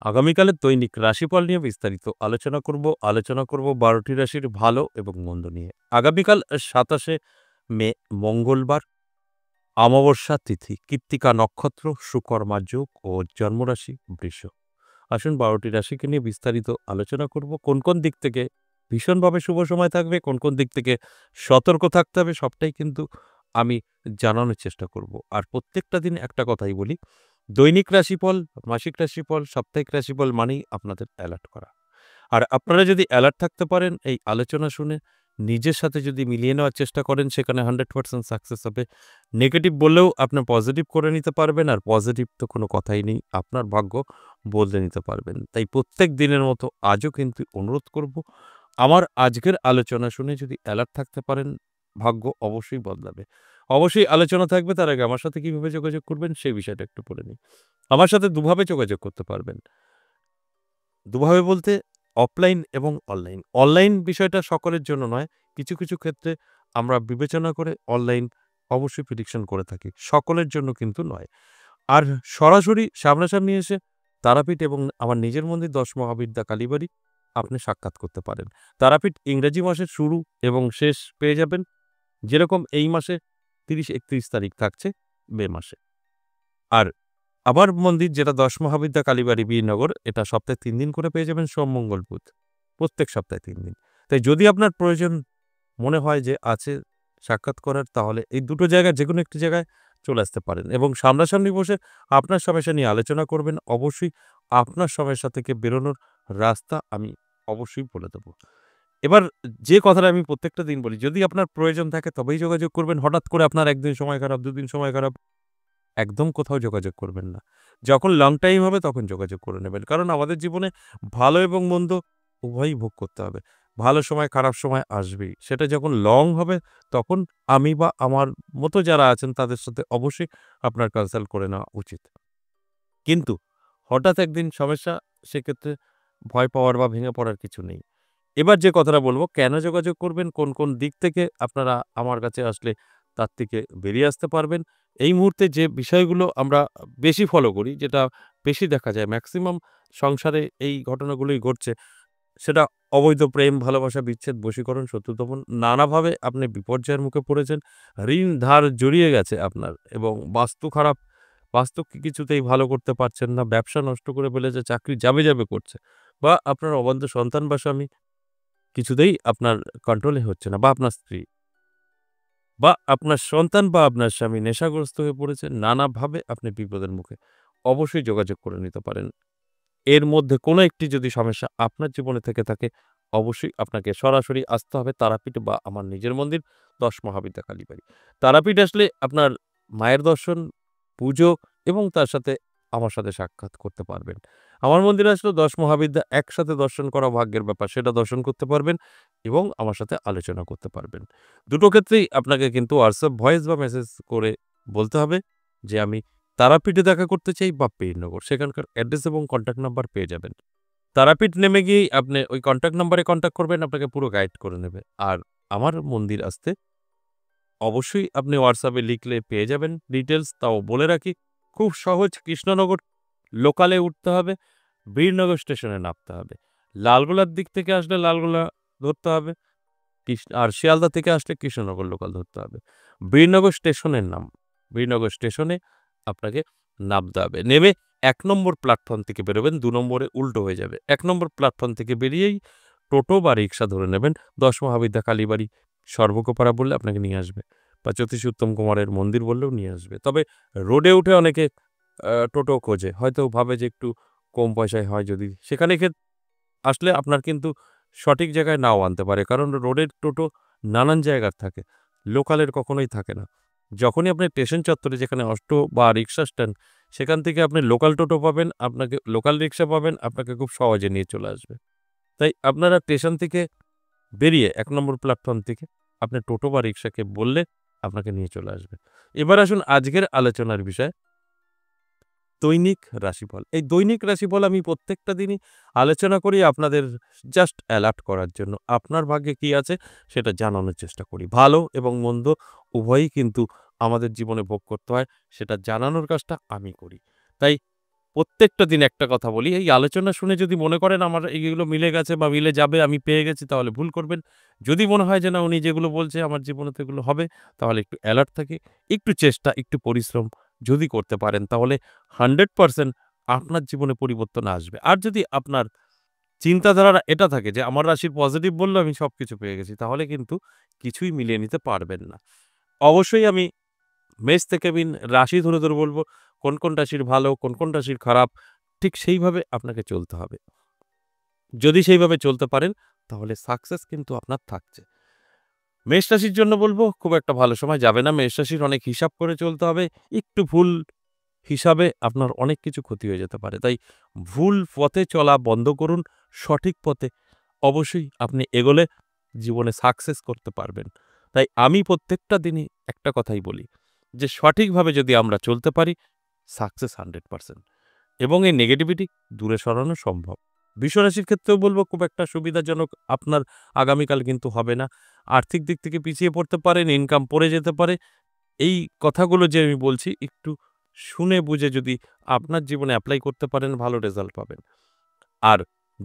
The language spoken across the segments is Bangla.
আগামীকালের দৈনিক রাশিফল নিয়ে বিস্তারিত আলোচনা করব ১২টি রাশির ভালো এবং মন্দ নিয়ে। আগামীকাল ২৭শে মে মঙ্গলবার, অমাবস্যা তিথি, কৃত্তিকা নক্ষত্র, সুকর্মা যোগ ও জন্মরাশি বৃষ। আসুন ১২টি রাশিকে নিয়ে বিস্তারিত আলোচনা করব। কোন দিক থেকে ভীষণভাবে শুভ সময় থাকবে, কোন দিক থেকে সতর্ক থাকতে হবে, সবটাই কিন্তু আমি জানানোর চেষ্টা করব। আর প্রত্যেকটা দিন একটা কথাই বলি, দৈনিক রাশিফল, মাসিক রাশিফল, সাপ্তাহিক রাশিফল মানেই আপনাদের অ্যালার্ট করা। আর আপনারা যদি অ্যালার্ট থাকতে পারেন, এই আলোচনা শুনে নিজের সাথে যদি মিলিয়ে নেওয়ার চেষ্টা করেন, সেখানে 100% সাকসেস হবে। নেগেটিভ বললেও আপনি পজিটিভ করে নিতে পারবেন, আর পজিটিভ তো কোনো কথাই নেই, আপনার ভাগ্য বদলে নিতে পারবেন। তাই প্রত্যেক দিনের মতো আজও কিন্তু অনুরোধ করব, আমার আজকের আলোচনা শুনে যদি অ্যালার্ট থাকতে পারেন, ভাগ্য অবশ্যই বদলাবে। অবশ্যই আলোচনা থাকবে। তার আগে আমার সাথে কিভাবে যোগাযোগ করবেন সেই বিষয়টা একটু বলে নিই। আমার সাথে দুভাবে যোগাযোগ করতে পারবেন। দুভাবে বলতে অফলাইন এবং অনলাইন। অনলাইন বিষয়টা সকলের জন্য নয়। কিছু ক্ষেত্রে আমরা বিবেচনা করে অনলাইন অবশ্যই প্রেডিকশন করে থাকি। সকলের জন্য কিন্তু নয়। আর সরাসরি সামনাসামনি এসে তারাপীঠ এবং আমার নিজের মন্দির ১০ মহাবিদ্যা কালীবাড়ি আপনি সাক্ষাৎ করতে পারেন। তারাপীঠ ইংরেজি মাসের শুরু এবং শেষ পেয়ে যাবেন। যেরকম এই মাসে ৩০-৩১ তারিখ থাকছে মে মাসে। আর আমার মন্দির যেটা ১০ মহাবিদ্যা কালীবাড়ি বীরনগর, এটা সপ্তাহে ৩ দিন করে পেয়ে যাবেন সোম, মঙ্গল, বুধ। প্রত্যেক সপ্তাহে ৩ দিন। তাই যদি আপনার প্রয়োজন মনে হয় যে আছে সাক্ষাৎ করার, তাহলে এই দুটো জায়গায় যেকোনো একটি জায়গায় চলে আসতে পারেন এবং সামনাসামনি বসে আপনার সমস্যা নিয়ে আলোচনা করবেন। অবশ্যই আপনার সমস্যা থেকে বেরোনোর রাস্তা আমি অবশ্যই বলে দেব। এবার যে কথাটা আমি প্রত্যেকটা দিন বলি, যদি আপনার প্রয়োজন থাকে তবেই যোগাযোগ করবেন। হঠাৎ করে আপনার ১ দিন সময় খারাপ, ২ দিন সময় খারাপ, একদম কোথাও যোগাযোগ করবেন না। যখন লং টাইম হবে তখন যোগাযোগ করে নেবেন। কারণ আমাদের জীবনে ভালো এবং মন্দ উভয়ই ভোগ করতে হবে। ভালো সময়, খারাপ সময় আসবেই। সেটা যখন লং হবে তখন আমি বা আমার মতো যারা আছেন তাদের সাথে অবশ্যই আপনার কনসাল্ট করে নেওয়া উচিত। কিন্তু হঠাৎ একদিন সমস্যা, সেক্ষেত্রে ভয় পাওয়ার বা ভেঙে পড়ার কিছু নেই। এবার যে কথাটা বলব, কেন যোগাযোগ করবেন, কোন দিক থেকে আপনারা আমার কাছে আসলে তার থেকে বেরিয়ে আসতে পারবেন। এই মুহূর্তে যে বিষয়গুলো আমরা বেশি ফলো করি, যেটা বেশি দেখা যায়, ম্যাক্সিমাম সংসারে এই ঘটনাগুলোই ঘটছে। সেটা অবৈধ প্রেম, ভালোবাসা, বিচ্ছেদ, বশীকরণ, শত্রুতাপন, নানাভাবে আপনি বিপর্যয়ের মুখে পড়েছেন। ঋণ ধার জড়িয়ে গেছে আপনার এবং বাস্তু খারাপ। বাস্তুকে কিছুতেই ভালো করতে পারছেন না। ব্যবসা নষ্ট করে ফেলেছে, চাকরি যাবে করছে। বা আপনার অবাধ্য সন্তান বা স্বামী কিছুতেই আপনার কন্ট্রোলে হচ্ছে না, বা আপনার স্ত্রী বা আপনার সন্তান বা আপনার স্বামী নেশাগ্রস্ত হয়ে পড়েছে। নানাভাবে আপনি বিপদের মুখে। অবশ্যই যোগাযোগ করে নিতে পারেন। এর মধ্যে কোনো একটি যদি সমস্যা আপনার জীবনে থেকে থাকে, অবশ্যই আপনাকে সরাসরি আসতে হবে তারাপীঠ বা আমার নিজের মন্দির ১০ মহাবিদ্যা কালীবাড়ি। তারাপীঠ আসলে আপনার মায়ের দর্শন, পুজো এবং তার সাথে আমার সাথে সাক্ষাৎ করতে পারবেন। আমার মন্দিরে আসলে ১০ মহাবিদ্যা একসাথে দর্শন করা ভাগ্যের ব্যাপার। সেটা দর্শন করতে পারবেন এবং আমার সাথে আলোচনা করতে পারবেন। দুটো ক্ষেত্রেই আপনাকে কিন্তু হোয়াটসঅ্যাপ ভয়েস বা মেসেজ করে বলতে হবে যে আমি তারাপীঠে দেখা করতে চাই বা পেইননগর। সেখানকার অ্যাড্রেস এবং কনট্যাক্ট নাম্বার পেয়ে যাবেন। তারাপীঠ নেমে গিয়েই আপনি ওই কনট্যাক্ট নাম্বারে কনট্যাক্ট করবেন, আপনাকে পুরো গাইড করে নেবে। আর আমার মন্দির আসতে অবশ্যই আপনি হোয়াটসঅ্যাপে লিখলে পেয়ে যাবেন ডিটেইলস। তাও বলে রাখি, খুব সহজ। কৃষ্ণনগর লোকালে উঠতে হবে, বীরনগর স্টেশনে নামতে হবে। লালগোলার দিক থেকে আসলে লালগোলা ধরতে হবে। আর শিয়ালদা থেকে আসলে কৃষ্ণনগর লোকাল ধরতে হবে। বীরনগর স্টেশনের নাম। বীরনগর স্টেশনে আপনাকে নামতে হবে। নেমে ১ নম্বর প্ল্যাটফর্ম থেকে বেরোবেন, ২ নম্বরে উল্টো হয়ে যাবে। ১ নম্বর প্ল্যাটফর্ম থেকে বেরিয়েই টোটো বা রিক্সা ধরে নেবেন। ১০ মহাবিদ্যা কালীবাড়ি সর্বকোপাড়া বললে আপনাকে নিয়ে আসবে, বা জ্যোতিষী উত্তম কুমারের মন্দির বললেও নিয়ে আসবে। তবে রোডে উঠে অনেকে টোটো খোঁজে। হয়তো ভাবে যে একটু কম পয়সায় হয় যদি। সেখানে আসলে আপনার কিন্তু সঠিক জায়গায় নাও আনতে পারে। কারণ রোডের টোটো নানান জায়গার থাকে। লোকালের কখনোই থাকে না। যখনই আপনি স্টেশন চত্বরে, যেখানে অটো বা রিক্সা স্ট্যান্ড, সেখান থেকে আপনি লোকাল টোটো পাবেন, আপনাকে লোকাল রিক্সা পাবেন, আপনাকে খুব সহজে নিয়ে চলে আসবে। তাই আপনারা স্টেশন থেকে বেরিয়ে ১ নম্বর প্ল্যাটফর্ম থেকে আপনি টোটো বা রিক্সাকে বললে আপনাকে নিয়ে চলে আসবে। এবার আসুন আজকের আলোচনার বিষয়, দৈনিক রাশিফল। এই দৈনিক রাশিফল আমি প্রত্যেকটা দিনই আলোচনা করি আপনাদের জাস্ট অ্যালার্ট করার জন্য। আপনার ভাগ্যে কি আছে সেটা জানানোর চেষ্টা করি। ভালো এবং মন্দ উভয়ই কিন্তু আমাদের জীবনে ভোগ করতে হয়। সেটা জানানোর কাজটা আমি করি। তাই প্রত্যেকটা দিন একটা কথা বলি, এই আলোচনা শুনে যদি মনে করেন আমার এইগুলো মিলে গেছে বা মিলে যাবে, আমি পেয়ে গেছি, তাহলে ভুল করবেন। যদি মনে হয় যে না উনি যেগুলো বলছে আমার জীবনে তো এগুলো হবে, তাহলে একটু অ্যালার্ট থাকি, একটু চেষ্টা, একটু পরিশ্রম যদি করতে পারেন তাহলে 100% আপনার জীবনে পরিবর্তন আসবে। আর যদি আপনার চিন্তাধারা এটা থাকে যে আমার রাশির পজিটিভ বলল আমি সবকিছু পেয়ে গেছি, তাহলে কিন্তু কিছুই মিলিয়ে নিতে পারবেন না। অবশ্যই আমি মেষ থেকে মিন রাশি ধরে বলব কোন রাশির ভালো, কোন রাশির খারাপ, ঠিক সেইভাবে আপনাকে চলতে হবে। যদি সেইভাবে চলতে পারেন তাহলে সাকসেস কিন্তু আপনার থাকছে। মেষ রাশির জন্য বলব খুব একটা ভালো সময় যাবে না। মেষ রাশির অনেক হিসাব করে চলতে হবে। একটু ভুল হিসাবে আপনার অনেক কিছু ক্ষতি হয়ে যেতে পারে। তাই ভুল পথে চলা বন্ধ করুন। সঠিক পথে অবশ্যই আপনি এগোলে জীবনে সাকসেস করতে পারবেন। তাই আমি প্রত্যেকটা দিনই একটা কথাই বলি যে সঠিকভাবে যদি আমরা চলতে পারি সাকসেস 100% এবং এই নেগেটিভিটি দূরে সরানো সম্ভব। বিশ্বরাশির ক্ষেত্রেও বলব খুব একটা সুবিধাজনক আপনার আগামীকাল কিন্তু হবে না। আর্থিক দিক থেকে পিছিয়ে পড়তে পারেন, ইনকাম পড়ে যেতে পারে। এই কথাগুলো যে আমি বলছি একটু শুনে বুঝে যদি আপনার জীবনে এপ্লাই করতে পারেন ভালো রেজাল্ট পাবেন। আর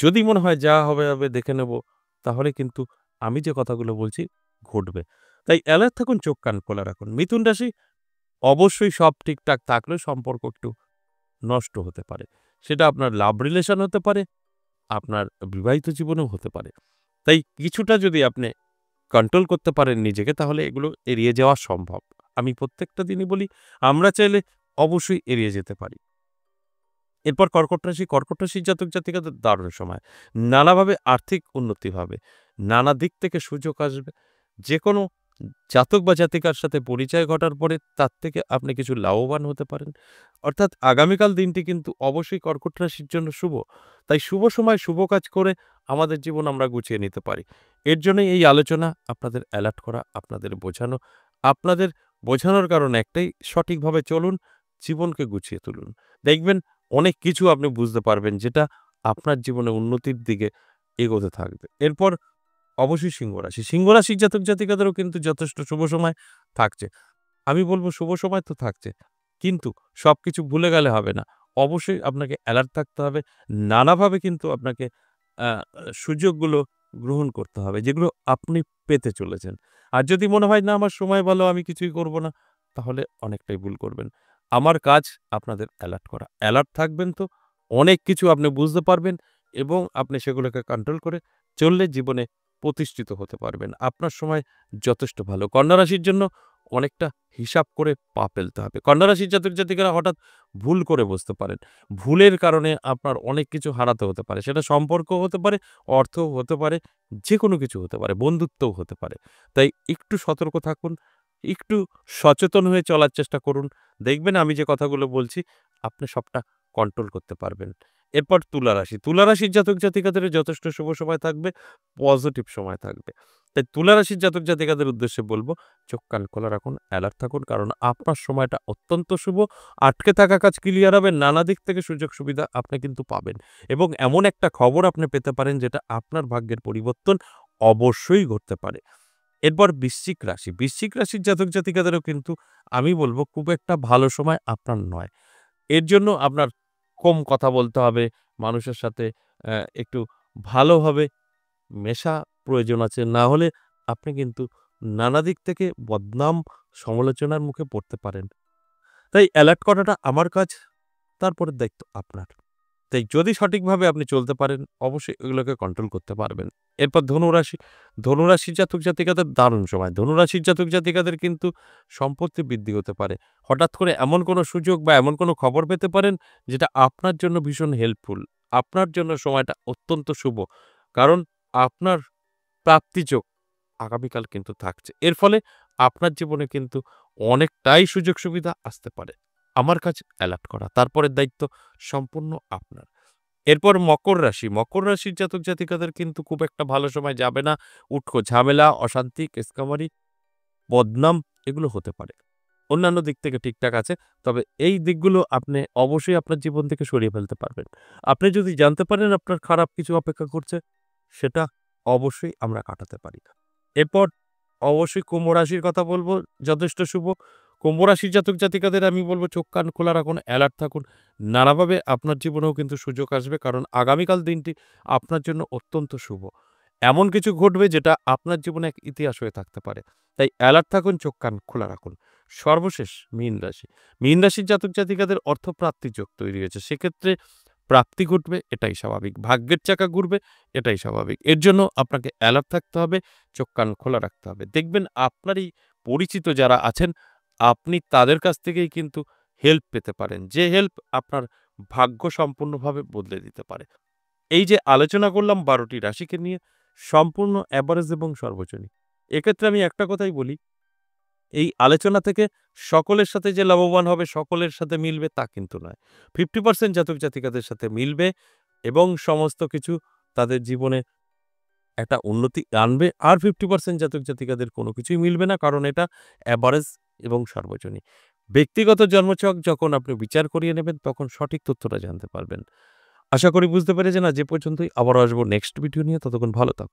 যদি মনে হয় যা হবে, হবে দেখে নেব, তাহলে কিন্তু আমি যে কথাগুলো বলছি ঘটবে। তাই অ্যালার্ট থাকুন, চোখ কান খোলা রাখুন। মিথুন রাশি অবশ্যই সব ঠিকঠাক থাকলেও সম্পর্ক একটু নষ্ট হতে পারে। সেটা আপনার লাভ রিলেশন হতে পারে, আপনার বিবাহিত জীবনেও হতে পারে। তাই কিছুটা যদি আপনি কন্ট্রোল করতে পারেন নিজেকে তাহলে এগুলো এড়িয়ে যাওয়া সম্ভব। আমি প্রত্যেকটা দিনই বলি আমরা চাইলে অবশ্যই এড়িয়ে যেতে পারি। এরপর কর্কট রাশির জাতক-জাতিকাদের দারুণ সময়। নানাভাবে আর্থিক উন্নতি হবে। নানা দিক থেকে সুযোগ আসবে। যেকোনো জাতক বা জাতিকার সাথে পরিচয় ঘটার পরে তার থেকে আপনি কিছু লাভবান হতে পারেন। অর্থাৎ আগামীকাল দিনটি কিন্তু অবশ্যই কর্কট রাশির জন্য শুভ। তাই শুভ সময় শুভ কাজ করে আমাদের জীবন আমরা গুছিয়ে নিতে পারি। এর জন্যই এই আলোচনা আপনাদের অ্যালার্ট করা, আপনাদের বোঝানো। আপনাদের বোঝানোর কারণ একটাই, সঠিকভাবে চলুন, জীবনকে গুছিয়ে তুলুন। দেখবেন অনেক কিছু আপনি বুঝতে পারবেন যেটা আপনার জীবনে উন্নতির দিকে এগোতে থাকবে। এরপর অবশ্যই সিংহ রাশি। সিংহ রাশির জাতক-জাতিকাদেরও কিন্তু যথেষ্ট শুভ সময় থাকছে। আমি বলব শুভ সময় তো থাকছে। কিন্তু সবকিছু ভুলে গেলে হবে না। অবশ্যই আপনাকে অ্যালার্ট থাকতে হবে। নানাভাবে কিন্তু আপনাকে আ সুযোগগুলো গ্রহণ করতে হবে, যেগুলো আপনি পেতে চলেছেন। আর যদি মনে হয় না আমার সময় ভালো আমি কিছুই করব না, তাহলে অনেকটাই ভুল করবেন। আমার কাজ আপনাদের অ্যালার্ট করা। অ্যালার্ট থাকবেন তো অনেক কিছু আপনি বুঝতে পারবেন এবং আপনি সেগুলোকে কন্ট্রোল করে চললে জীবনে প্রতিষ্ঠিত হতে পারবেন। আপনার সময় যথেষ্ট ভালো। কন্যা রাশির জন্য অনেকটা হিসাব করে পা ফেলতে হবে। কন্যা রাশির জাতক-জাতিকারা হঠাৎ ভুল করে বসতে পারেন। ভুলের কারণে আপনার অনেক কিছু হারাতে হতে পারে। সেটা সম্পর্কও হতে পারে, অর্থও হতে পারে, যেকোনো কিছু হতে পারে, বন্ধুত্বও হতে পারে। তাই একটু সতর্ক থাকুন, একটু সচেতন হয়ে চলার চেষ্টা করুন। দেখবেন আমি যে কথাগুলো বলছি আপনি সবটা কন্ট্রোল করতে পারবেন। এরপর তুলা রাশি। তুলা রাশির জাতক-জাতিকাদের যথেষ্ট শুভ সময় থাকবে, পজিটিভ সময় থাকবে। তাই তুলা রাশির জাতক-জাতিকাদের উদ্দেশ্যে বলব, চোখ কান খোলা রাখুন, অ্যালার্ট থাকুন। কারণ আপনার সময়টা অত্যন্ত শুভ। আটকে থাকা কাজ ক্লিয়ার হবে। নানা দিক থেকে সুযোগ সুবিধা আপনি কিন্তু পাবেন। এবং এমন একটা খবর আপনি পেতে পারেন যেটা আপনার ভাগ্যের পরিবর্তন অবশ্যই ঘটতে পারে। এরপর বৃশ্চিক রাশি। বৃশ্চিক রাশির জাতক-জাতিকাদেরও কিন্তু আমি বলব খুব একটা ভালো সময় আপনার নয়। এর জন্য আপনার কম কথা বলতে হবে। মানুষের সাথে একটু ভালোভাবে মেশা প্রয়োজন আছে। না হলে আপনি কিন্তু নানা দিক থেকে বদনাম, সমালোচনার মুখে পড়তে পারেন। তাই এলার্ট করাটা আমার কাজ, তারপরের দায়িত্ব আপনার। তাই যদি সঠিকভাবে আপনি চলতে পারেন, অবশ্যই এগুলোকে কন্ট্রোল করতে পারবেন। এরপর ধনুরাশি। ধনুরাশির জাতক-জাতিকাদের দারুণ সময়। ধনুরাশির জাতক-জাতিকাদের কিন্তু সম্পত্তি বৃদ্ধি হতে পারে। হঠাৎ করে এমন কোনো সুযোগ বা এমন কোনো খবর পেতে পারেন, যেটা আপনার জন্য ভীষণ হেল্পফুল। আপনার জন্য সময়টা অত্যন্ত শুভ। কারণ আপনার প্রাপ্তিযোগ আগামীকাল কিন্তু থাকছে। এর ফলে আপনার জীবনে কিন্তু অনেকটাই সুযোগ সুবিধা আসতে পারে। আমার কাছে অ্যালার্ট করা। তারপরের দায়িত্ব সম্পূর্ণ আপনার। এরপর মকর রাশি। মকর রাশির জাতক-জাতিকাদের কিন্তু খুব একটা ভালো সময় যাবে না। উটকো ঝামেলা, অশান্তি, কেসকামারি, বদনাম এগুলো হতে পারে। অন্যান্য দিক থেকে ঠিকঠাক আছে। তবে এই দিকগুলো আপনি অবশ্যই আপনার জীবন থেকে সরিয়ে ফেলতে পারবেন। আপনি যদি জানতে পারেন আপনার খারাপ কিছু অপেক্ষা করছে, সেটা অবশ্যই আমরা কাটাতে পারি। এরপর অবশ্যই কুম্ভ রাশির কথা বলব, যথেষ্ট শুভ। কুম্ভ রাশির জাতক জাতিকাদের আমি বলব চোখ কান খোলা রাখুন, অ্যালার্ট থাকুন। নানাভাবে আপনার জীবনেও কিন্তু সুযোগ আসবে, কারণ আগামীকাল দিনটি আপনার জন্য অত্যন্ত শুভ। এমন কিছু ঘটবে যেটা আপনার জীবনে এক ইতিহাস হয়ে থাকতে পারে। তাই অ্যালার্ট থাকুন, চোখ কান খোলা রাখুন। সর্বশেষ মীন রাশি। মীন রাশির জাতক জাতিকাদের অর্থপ্রাপ্তির যোগ তৈরি হয়েছে। সেক্ষেত্রে প্রাপ্তি ঘটবে, এটাই স্বাভাবিক। ভাগ্যের চাকা ঘুরবে, এটাই স্বাভাবিক। এর জন্য আপনাকে অ্যালার্ট থাকতে হবে, চোখ কান খোলা রাখতে হবে। দেখবেন আপনারই পরিচিত যারা আছেন, আপনি তাদের কাছ থেকেই কিন্তু হেল্প পেতে পারেন। যে হেল্প আপনার ভাগ্য সম্পূর্ণভাবে বদলে দিতে পারে। এই যে আলোচনা করলাম ১২টি রাশিকে নিয়ে, সম্পূর্ণ এভারেজ এবং সর্বজনীন। এক্ষেত্রে আমি একটা কথাই বলি, এই আলোচনা থেকে সকলের সাথে যে লাভবান হবে, সকলের সাথে মিলবে তা কিন্তু নয়। 50% জাতক জাতিকাদের সাথে মিলবে এবং সমস্ত কিছু তাদের জীবনে একটা উন্নতি আনবে। আর 50% জাতক জাতিকাদের কোনো কিছুই মিলবে না, কারণ এটা এভারেজ এবং সর্বজনীন। ব্যক্তিগত জন্মছক যখন আপনি বিচার করিয়ে নেবেন, তখন সঠিক তথ্যটা জানতে পারবেন। আশা করি বুঝতে পেরেছেন। আজ এ পর্যন্তই। আবারও আসবো নেক্সট ভিডিও নিয়ে। ততক্ষণ ভালো থাকুন।